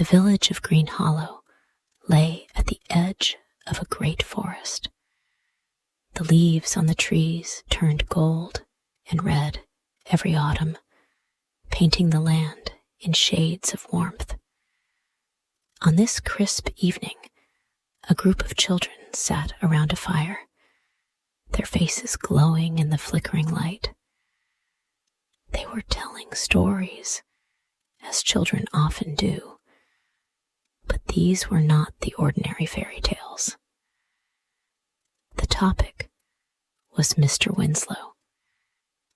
The village of Green Hollow lay at the edge of a great forest. The leaves on the trees turned gold and red every autumn, painting the land in shades of warmth. On this crisp evening, a group of children sat around a fire, their faces glowing in the flickering light. They were telling stories, as children often do, but these were not the ordinary fairy tales. The topic was Mr. Winslow,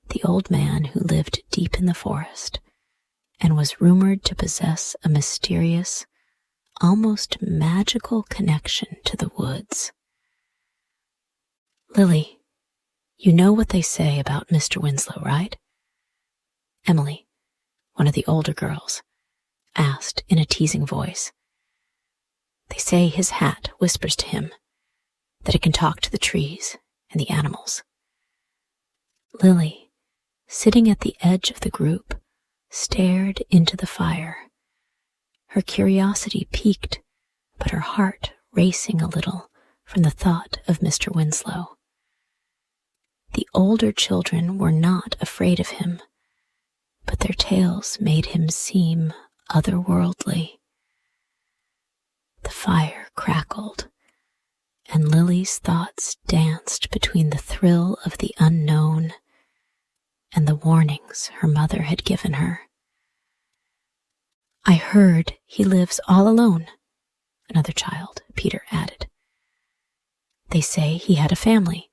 the old man who lived deep in the forest and was rumored to possess a mysterious, almost magical connection to the woods. Lily, you know what they say about Mr. Winslow, right? Emily, one of the older girls, asked in a teasing voice. They say his hat whispers to him, that it can talk to the trees and the animals. Lily, sitting at the edge of the group, stared into the fire, her curiosity piqued, but her heart racing a little from the thought of Mr. Winslow. The older children were not afraid of him, but their tales made him seem otherworldly. The fire crackled, and Lily's thoughts danced between the thrill of the unknown and the warnings her mother had given her. I heard he lives all alone, another child, Peter, added. They say he had a family,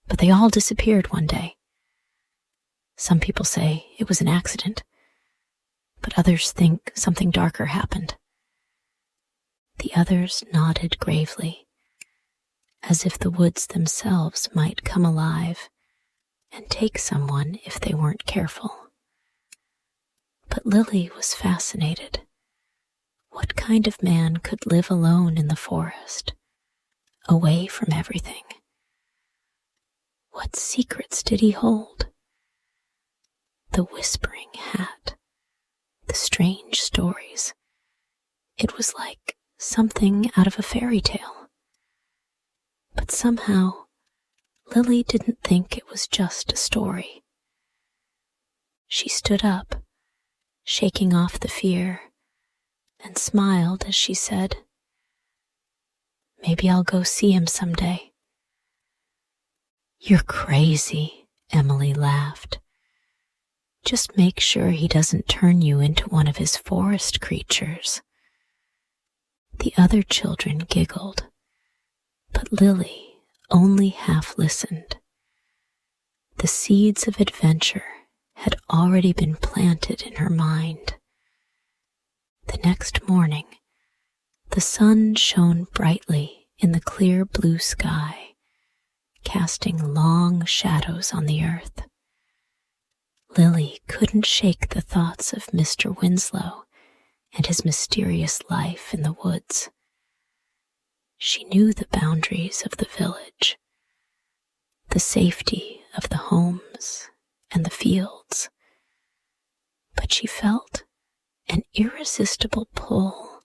but they all disappeared one day. Some people say it was an accident, but others think something darker happened. The others nodded gravely, as if the woods themselves might come alive and take someone if they weren't careful. But Lily was fascinated. What kind of man could live alone in the forest, away from everything? What secrets did he hold? The whispering hat, the strange stories. It was like something out of a fairy tale. But somehow, Lily didn't think it was just a story. She stood up, shaking off the fear, and smiled as she said, "Maybe I'll go see him someday." "You're crazy," Emily laughed. "Just make sure he doesn't turn you into one of his forest creatures." The other children giggled, but Lily only half listened. The seeds of adventure had already been planted in her mind. The next morning, the sun shone brightly in the clear blue sky, casting long shadows on the earth. Lily couldn't shake the thoughts of Mr. Winslow and his mysterious life in the woods. She knew the boundaries of the village, the safety of the homes and the fields, but she felt an irresistible pull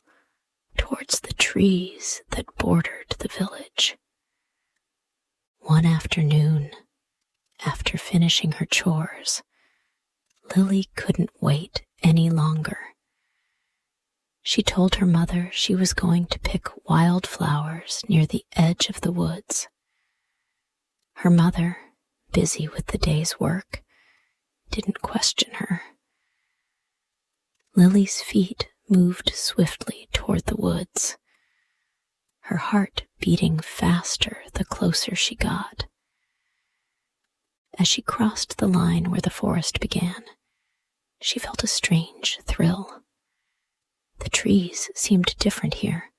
towards the trees that bordered the village. One afternoon, after finishing her chores, Lily couldn't wait any longer. She told her mother she was going to pick wild flowers near the edge of the woods. Her mother, busy with the day's work, didn't question her. Lily's feet moved swiftly toward the woods, her heart beating faster the closer she got. As she crossed the line where the forest began, she felt a strange thrill. The trees seemed different here,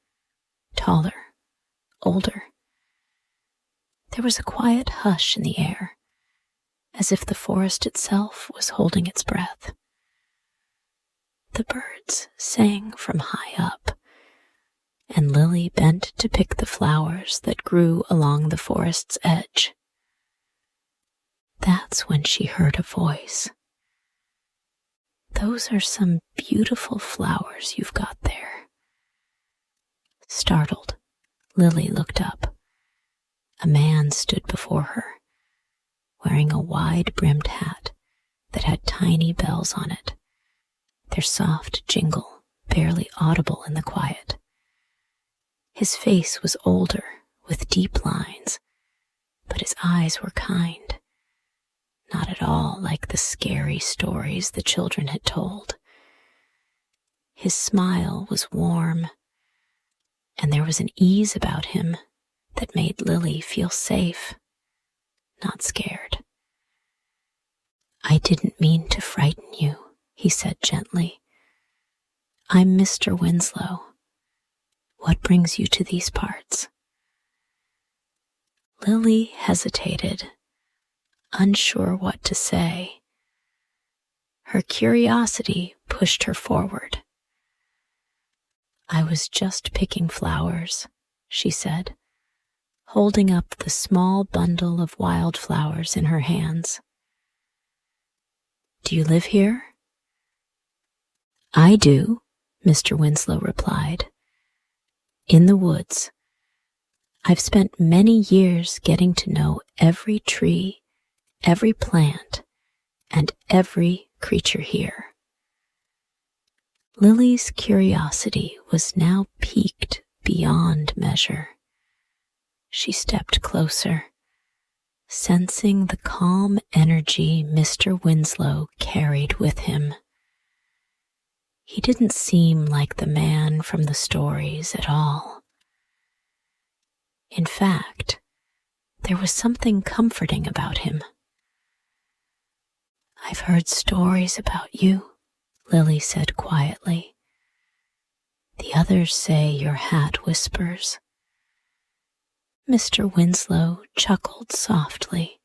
taller, older. There was a quiet hush in the air, as if the forest itself was holding its breath. The birds sang from high up, and Lily bent to pick the flowers that grew along the forest's edge. That's when she heard a voice. "Those are some beautiful flowers you've got there," Startled, Lily looked up. A man stood before her, wearing a wide-brimmed hat that had tiny bells on it, their soft jingle barely audible in the quiet. His face was older, with deep lines, but his eyes were kind, not at all like the scary stories the children had told. His smile was warm, and there was an ease about him that made Lily feel safe, not scared. "I didn't mean to frighten you," he said gently. "I'm Mr. Winslow. What brings you to these parts?" Lily hesitated, unsure what to say. Her curiosity pushed her forward. "I was just picking flowers," she said, holding up the small bundle of wildflowers in her hands. "Do you live here?" "I do," Mr. Winslow replied. "In the woods. I've spent many years getting to know every tree, every plant, and every creature here." Lily's curiosity was now piqued beyond measure. She stepped closer, sensing the calm energy Mr. Winslow carried with him. He didn't seem like the man from the stories at all. In fact, there was something comforting about him. "I've heard stories about you," Lily said quietly. "The others say your hat whispers." Mr. Winslow chuckled softly,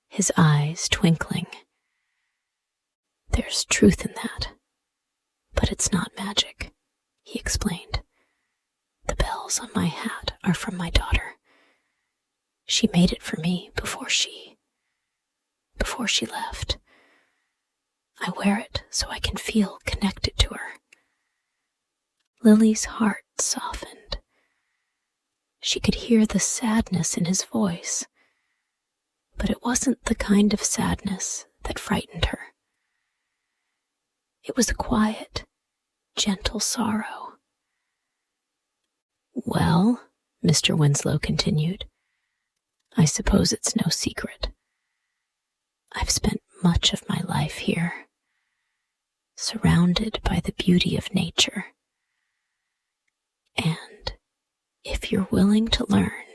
his eyes twinkling. "There's truth in that, but it's not magic," he explained. "The bells on my hat are from my daughter. She made it for me before she left. I wear it so I can feel connected to her." Lily's heart softened. She could hear the sadness in his voice, but it wasn't the kind of sadness that frightened her. It was a quiet, gentle sorrow. "Well," Mr. Winslow continued, "I suppose it's no secret. I've spent much of my life here, surrounded by the beauty of nature. And if you're willing to learn,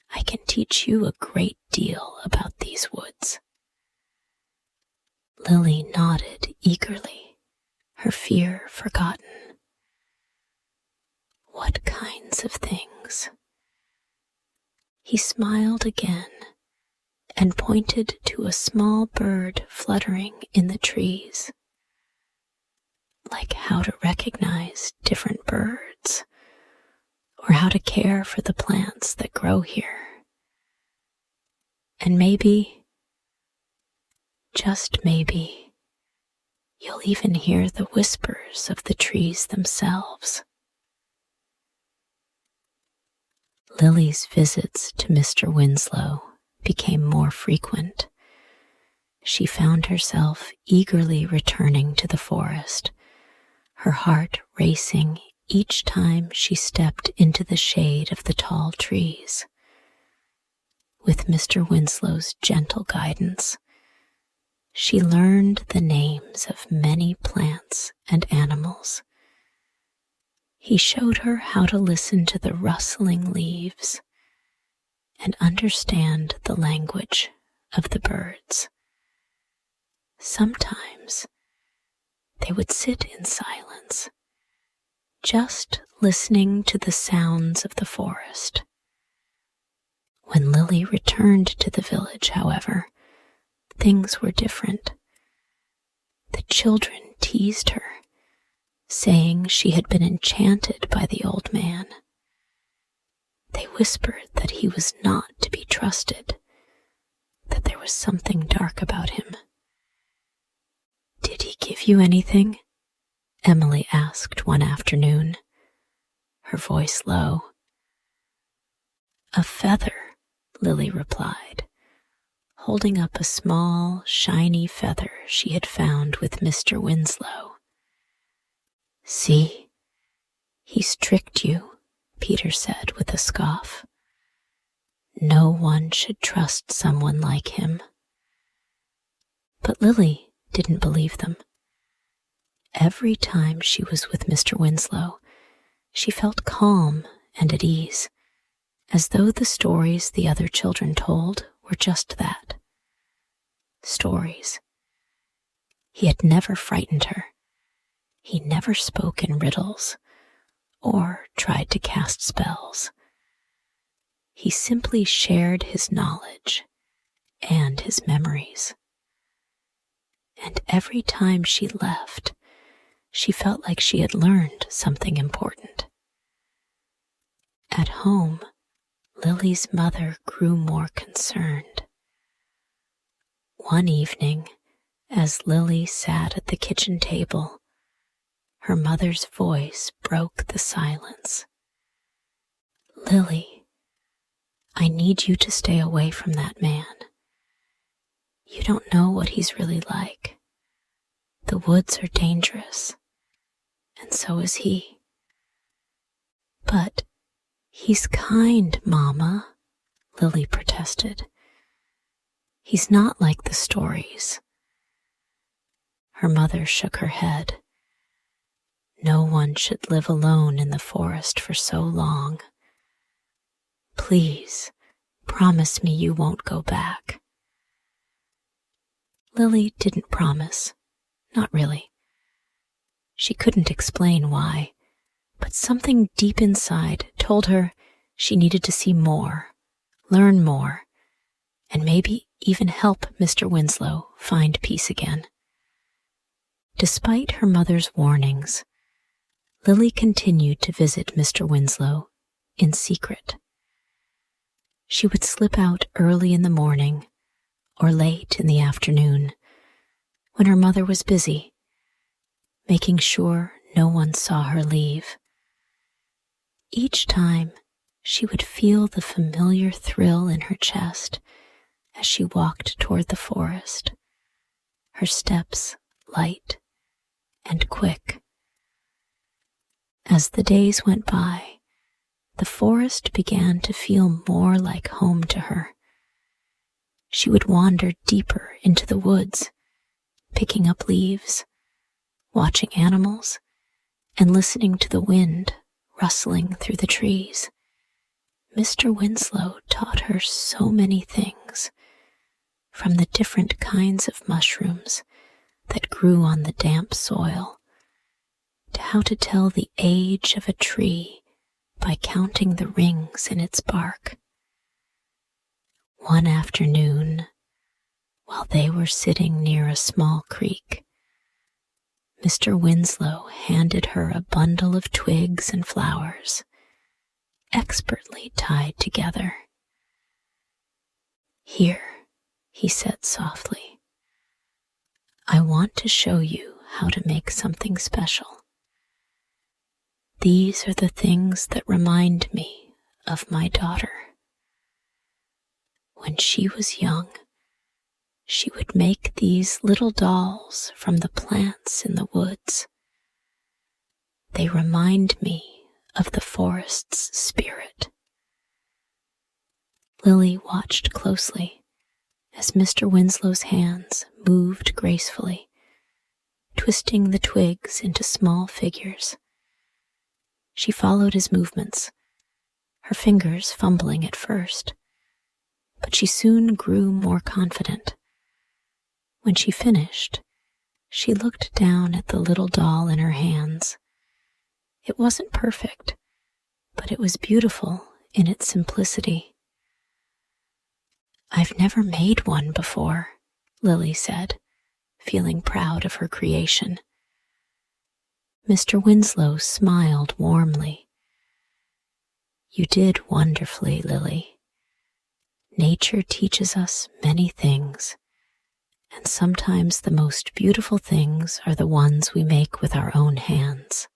I can teach you a great deal about these woods." Lily nodded eagerly, her fear forgotten. "What kinds of things?" He smiled again and pointed to a small bird fluttering in the trees. "Like how to recognize different birds, or how to care for the plants that grow here. And maybe, just maybe, you'll even hear the whispers of the trees themselves." Lily's visits to Mr. Winslow became more frequent. She found herself eagerly returning to the forest, her heart racing each time she stepped into the shade of the tall trees. With Mr. Winslow's gentle guidance, she learned the names of many plants and animals. He showed her how to listen to the rustling leaves and understand the language of the birds. Sometimes they would sit in silence, just listening to the sounds of the forest. When Lily returned to the village, however, things were different. The children teased her, saying she had been enchanted by the old man. They whispered that he was not to be trusted, that there was something dark about him. "Did he give you anything?" Emily asked one afternoon. her voice low. "A feather," Lily replied, holding up a small, shiny feather she had found with Mr. Winslow. "See, he's tricked you," Peter said with a scoff. "No one should trust someone like him." But Lily didn't believe them. Every time she was with Mr. Winslow, she felt calm and at ease, as though the stories the other children told were just that. Stories. He had never frightened her. He never spoke in riddles or tried to cast spells. He simply shared his knowledge and his memories. And every time she left, she felt like she had learned something important. At home, Lily's mother grew more concerned. One evening, as Lily sat at the kitchen table, her mother's voice broke the silence. "Lily, I need you to stay away from that man. You don't know what he's really like. The woods are dangerous, and so is he." "But he's kind, Mama," Lily protested. "He's not like the stories." Her mother shook her head. No one should live alone in the forest for so long. "Please, promise me you won't go back." Lily didn't promise. Not really. She couldn't explain why, but something deep inside told her she needed to see more, learn more, and maybe even help Mr. Winslow find peace again. Despite her mother's warnings, Lily continued to visit Mr. Winslow in secret. She would slip out early in the morning or late in the afternoon when her mother was busy, making sure no one saw her leave. Each time, she would feel the familiar thrill in her chest as she walked toward the forest, her steps light and quick. As the days went by, the forest began to feel more like home to her. She would wander deeper into the woods, picking up leaves, watching animals, and listening to the wind rustling through the trees. Mr. Winslow taught her so many things, from the different kinds of mushrooms that grew on the damp soil, to how to tell the age of a tree by counting the rings in its bark. One afternoon, while they were sitting near a small creek, Mr. Winslow handed her a bundle of twigs and flowers, expertly tied together. "Here," he said softly, "I want to show you how to make something special. These are the things that remind me of my daughter. When she was young, she would make these little dolls from the plants in the woods. They remind me of the forest's spirit." Lily watched closely as Mr. Winslow's hands moved gracefully, twisting the twigs into small figures. She followed his movements, her fingers fumbling at first, but she soon grew more confident. When she finished, she looked down at the little doll in her hands. It wasn't perfect, but it was beautiful in its simplicity. "I've never made one before," Lily said, feeling proud of her creation. Mr. Winslow smiled warmly. "You did wonderfully, Lily. Nature teaches us many things, and sometimes the most beautiful things are the ones we make with our own hands."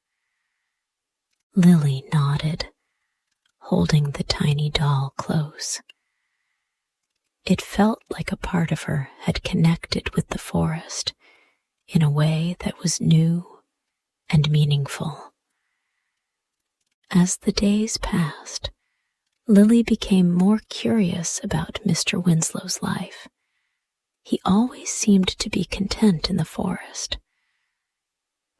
Lily nodded, holding the tiny doll close. It felt like a part of her had connected with the forest in a way that was new and meaningful. As the days passed, Lily became more curious about Mr. Winslow's life. He always seemed to be content in the forest,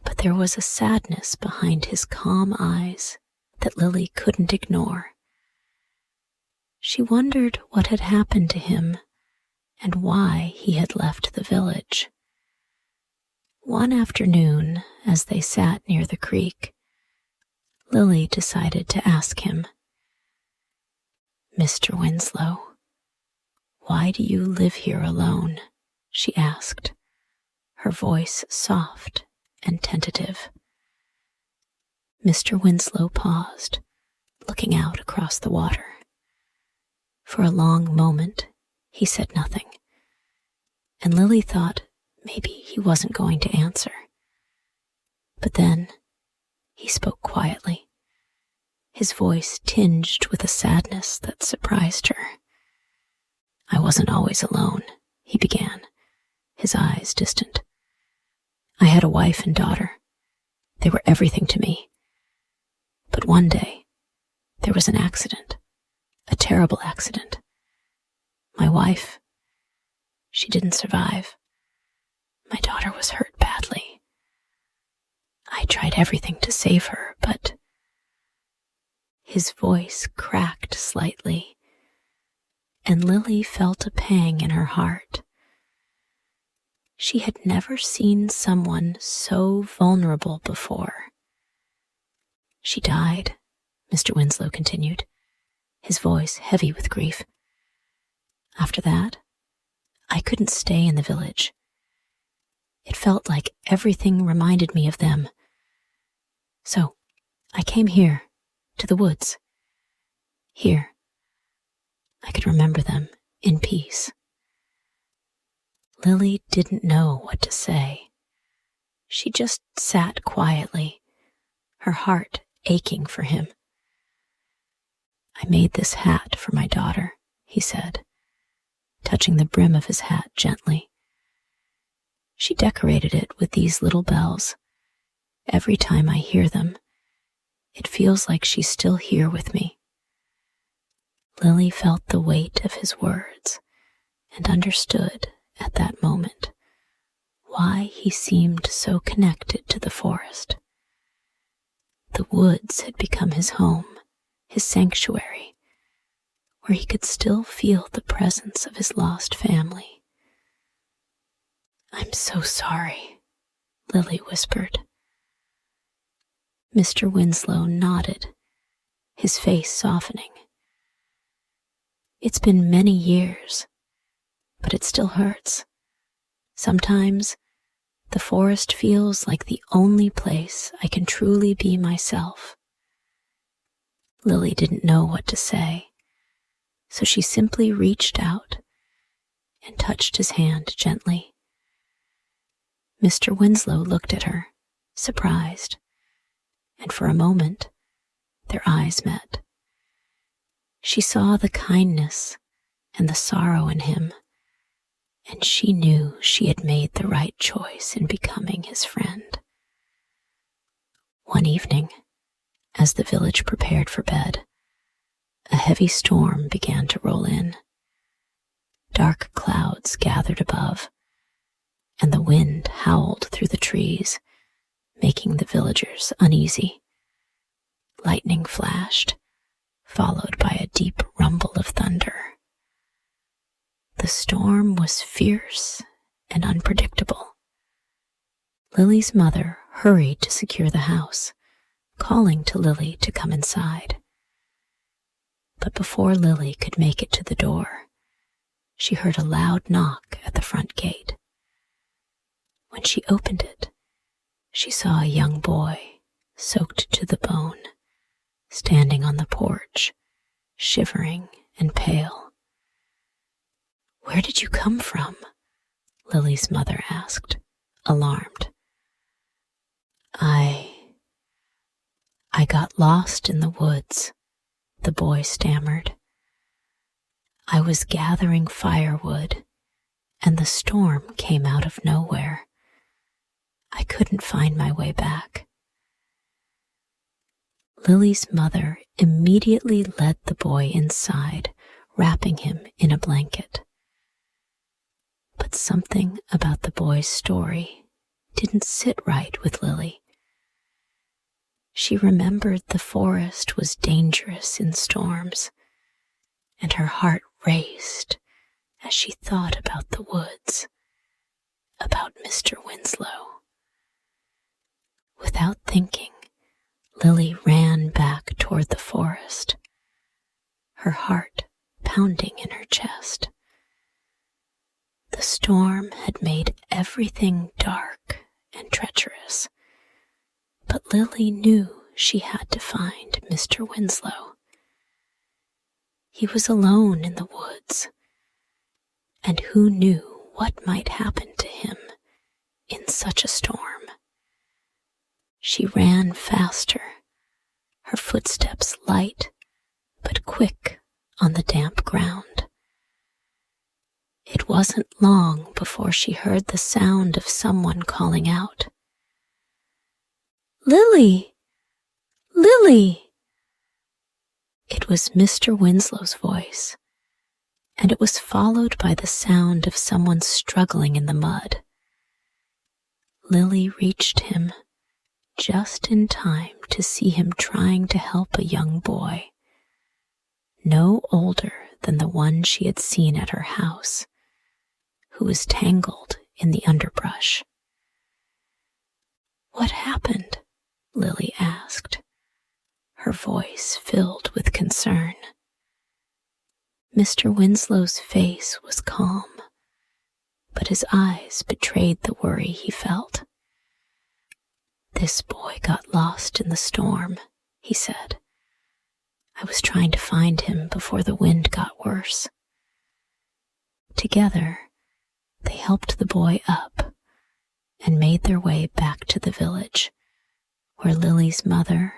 but there was a sadness behind his calm eyes that Lily couldn't ignore. She wondered what had happened to him and why he had left the village. One afternoon, as they sat near the creek, Lily decided to ask him, "Mr. Winslow, why do you live here alone?" she asked, her voice soft and tentative. Mr. Winslow paused, looking out across the water. For a long moment, he said nothing, and Lily thought maybe he wasn't going to answer. But then he spoke quietly, his voice tinged with a sadness that surprised her. "I wasn't always alone," he began, his eyes distant. "I had a wife and daughter. They were everything to me. But one day, there was an accident, a terrible accident. My wife, she didn't survive. My daughter was hurt badly. I tried everything to save her, but..." His voice cracked slightly, and Lily felt a pang in her heart. She had never seen someone so vulnerable before. "She died," Mr. Winslow continued, his voice heavy with grief. "After that, I couldn't stay in the village. It felt like everything reminded me of them. So I came here, to the woods. Here, I could remember them in peace." Lily didn't know what to say. She just sat quietly, her heart aching for him. "I made this hat for my daughter," he said, touching the brim of his hat gently. "She decorated it with these little bells. Every time I hear them, it feels like she's still here with me." Lily felt the weight of his words and understood at that moment why he seemed so connected to the forest. The woods had become his home, his sanctuary, where he could still feel the presence of his lost family. "I'm so sorry," Lily whispered. Mr. Winslow nodded, his face softening. "It's been many years, but it still hurts. Sometimes the forest feels like the only place I can truly be myself." Lily didn't know what to say, so she simply reached out and touched his hand gently. Mr. Winslow looked at her, surprised, and for a moment, their eyes met. She saw the kindness and the sorrow in him, and she knew she had made the right choice in becoming his friend. One evening, as the village prepared for bed, a heavy storm began to roll in. Dark clouds gathered above, and the wind howled through the trees, making the villagers uneasy. Lightning flashed, followed by a deep rumble of thunder. The storm was fierce and unpredictable. Lily's mother hurried to secure the house, calling to Lily to come inside. But before Lily could make it to the door, she heard a loud knock at the front gate. When she opened it, she saw a young boy, soaked to the bone, standing on the porch, shivering and pale. "Where did you come from?" Lily's mother asked, alarmed. I "I got lost in the woods," the boy stammered. "I was gathering firewood, and the storm came out of nowhere. I couldn't find my way back." Lily's mother immediately led the boy inside, wrapping him in a blanket. But something about the boy's story didn't sit right with Lily. She remembered the forest was dangerous in storms, and her heart raced as she thought about the woods, about Mr. Winslow. Without thinking, Lily ran back toward the forest, her heart pounding in her chest. The storm had made everything dark and treacherous, but Lily knew she had to find Mr. Winslow. He was alone in the woods, and who knew what might happen to him in such a storm? She ran faster, her footsteps light but quick on the damp ground. It wasn't long before she heard the sound of someone calling out, "Lily! Lily!" It was Mr. Winslow's voice, and it was followed by the sound of someone struggling in the mud. Lily reached him just in time to see him trying to help a young boy, no older than the one she had seen at her house, who was tangled in the underbrush. "What happened?" Lily asked, her voice filled with concern. Mr. Winslow's face was calm, but his eyes betrayed the worry he felt. "This boy got lost in the storm," he said. "I was trying to find him before the wind got worse." Together, they helped the boy up and made their way back to the village, where Lily's mother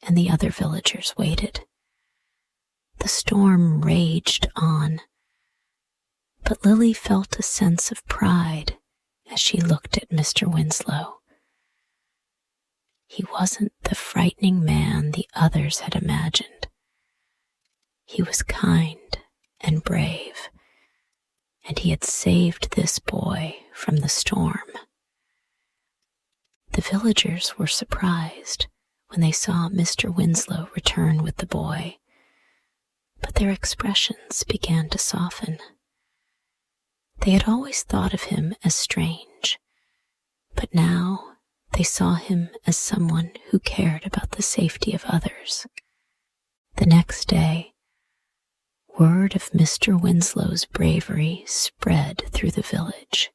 and the other villagers waited. The storm raged on, but Lily felt a sense of pride as she looked at Mr. Winslow. He wasn't the frightening man the others had imagined. He was kind and brave, and he had saved this boy from the storm. The villagers were surprised when they saw Mr. Winslow return with the boy, but their expressions began to soften. They had always thought of him as strange, but now they saw him as someone who cared about the safety of others. The next day, word of Mr. Winslow's bravery spread through the village.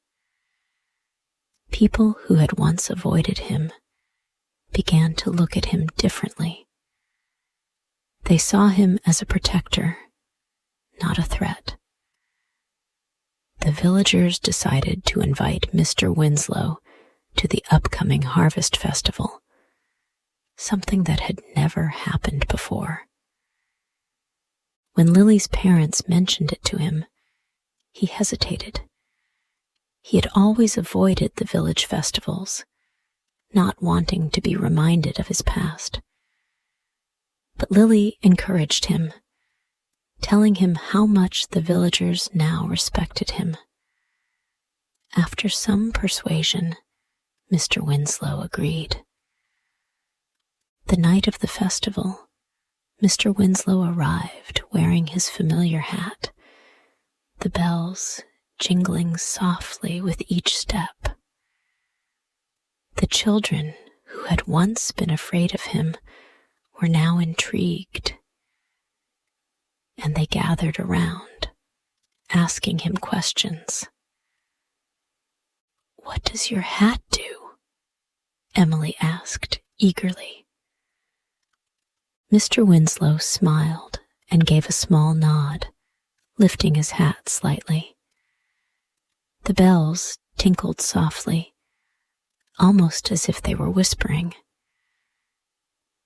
People who had once avoided him began to look at him differently. They saw him as a protector, not a threat. The villagers decided to invite Mr. Winslow to the upcoming harvest festival, something that had never happened before. When Lily's parents mentioned it to him, he hesitated. He had always avoided the village festivals, not wanting to be reminded of his past. But Lily encouraged him, telling him how much the villagers now respected him. After some persuasion, Mr. Winslow agreed. The night of the festival, Mr. Winslow arrived wearing his familiar hat, the bells jingling softly with each step. The children, who had once been afraid of him, were now intrigued, and they gathered around, asking him questions. "What does your hat do?" Emily asked eagerly. Mr. Winslow smiled and gave a small nod, lifting his hat slightly. The bells tinkled softly, almost as if they were whispering.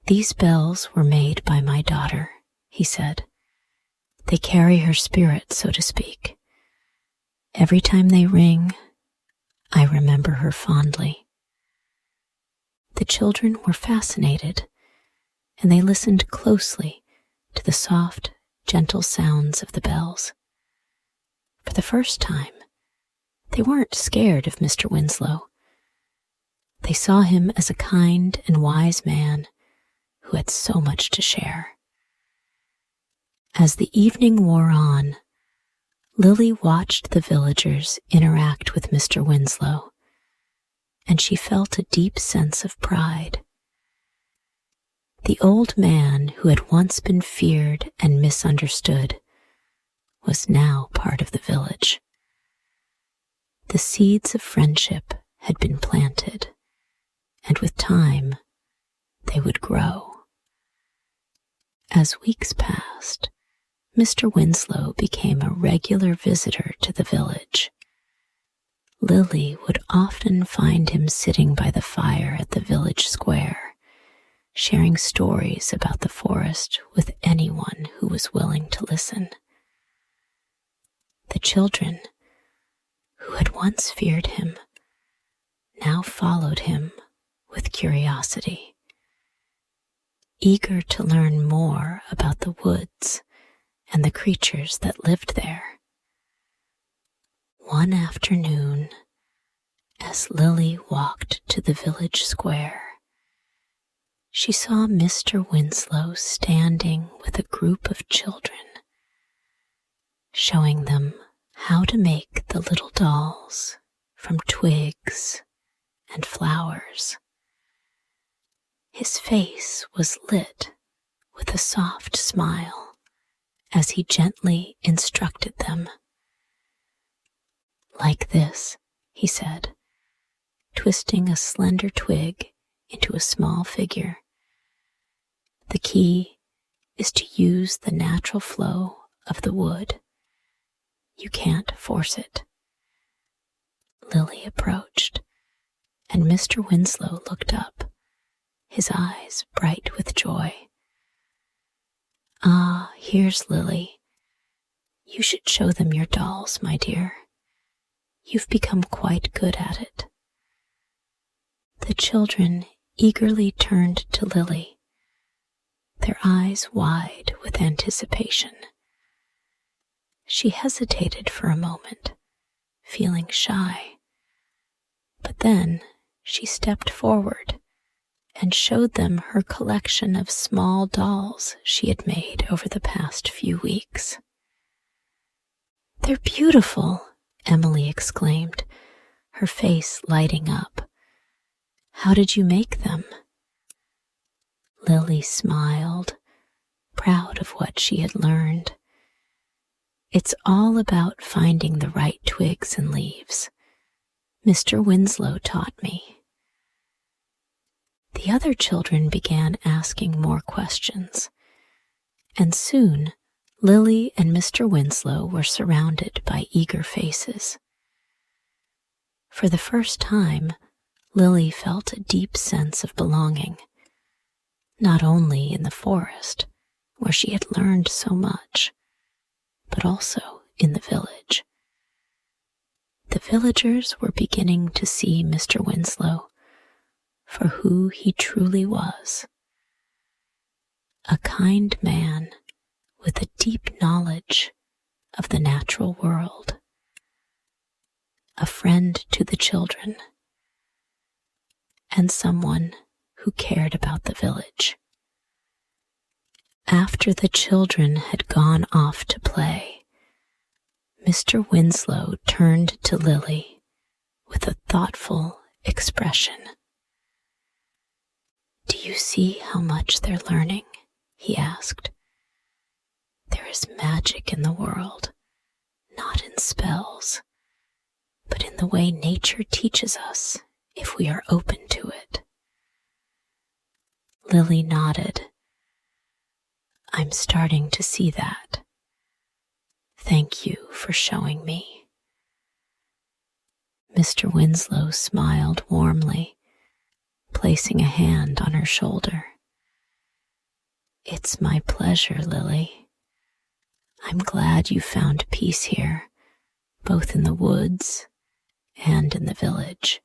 "These bells were made by my daughter," he said. "They carry her spirit, so to speak. Every time they ring, I remember her fondly." The children were fascinated, and they listened closely to the soft, gentle sounds of the bells. For the first time, they weren't scared of Mr. Winslow. They saw him as a kind and wise man who had so much to share. As the evening wore on, Lily watched the villagers interact with Mr. Winslow, and she felt a deep sense of pride. The old man who had once been feared and misunderstood was now part of the village. The seeds of friendship had been planted, and with time, they would grow. As weeks passed, Mr. Winslow became a regular visitor to the village. Lily would often find him sitting by the fire at the village square, sharing stories about the forest with anyone who was willing to listen. The children, who had once feared him, now followed him with curiosity, eager to learn more about the woods and the creatures that lived there. One afternoon, as Lily walked to the village square, she saw Mr. Winslow standing with a group of children, showing them how to make the little dolls from twigs and flowers. His face was lit with a soft smile as he gently instructed them. "Like this," he said, twisting a slender twig into a small figure. "The key is to use the natural flow of the wood. You can't force it." Lily approached, and Mr. Winslow looked up, his eyes bright with joy. "Ah, here's Lily. You should show them your dolls, my dear. You've become quite good at it." The children eagerly turned to Lily, their eyes wide with anticipation. She hesitated for a moment, feeling shy, but then she stepped forward and showed them her collection of small dolls she had made over the past few weeks. "They're beautiful," Emily exclaimed, her face lighting up. "How did you make them?" Lily smiled, proud of what she had learned. "It's all about finding the right twigs and leaves. Mr. Winslow taught me." The other children began asking more questions, and soon Lily and Mr. Winslow were surrounded by eager faces. For the first time, Lily felt a deep sense of belonging, not only in the forest, where she had learned so much, but also in the village. The villagers were beginning to see Mr. Winslow for who he truly was: a kind man with a deep knowledge of the natural world, a friend to the children, and someone who cared about the village. After the children had gone off to play, Mr. Winslow turned to Lily with a thoughtful expression. "Do you see how much they're learning?" he asked. "There is magic in the world, not in spells, but in the way nature teaches us if we are open to it." Lily nodded. "I'm starting to see that. Thank you for showing me." Mr. Winslow smiled warmly, placing a hand on her shoulder. It's my pleasure, Lily. I'm glad you found peace here, both in the woods and in the village.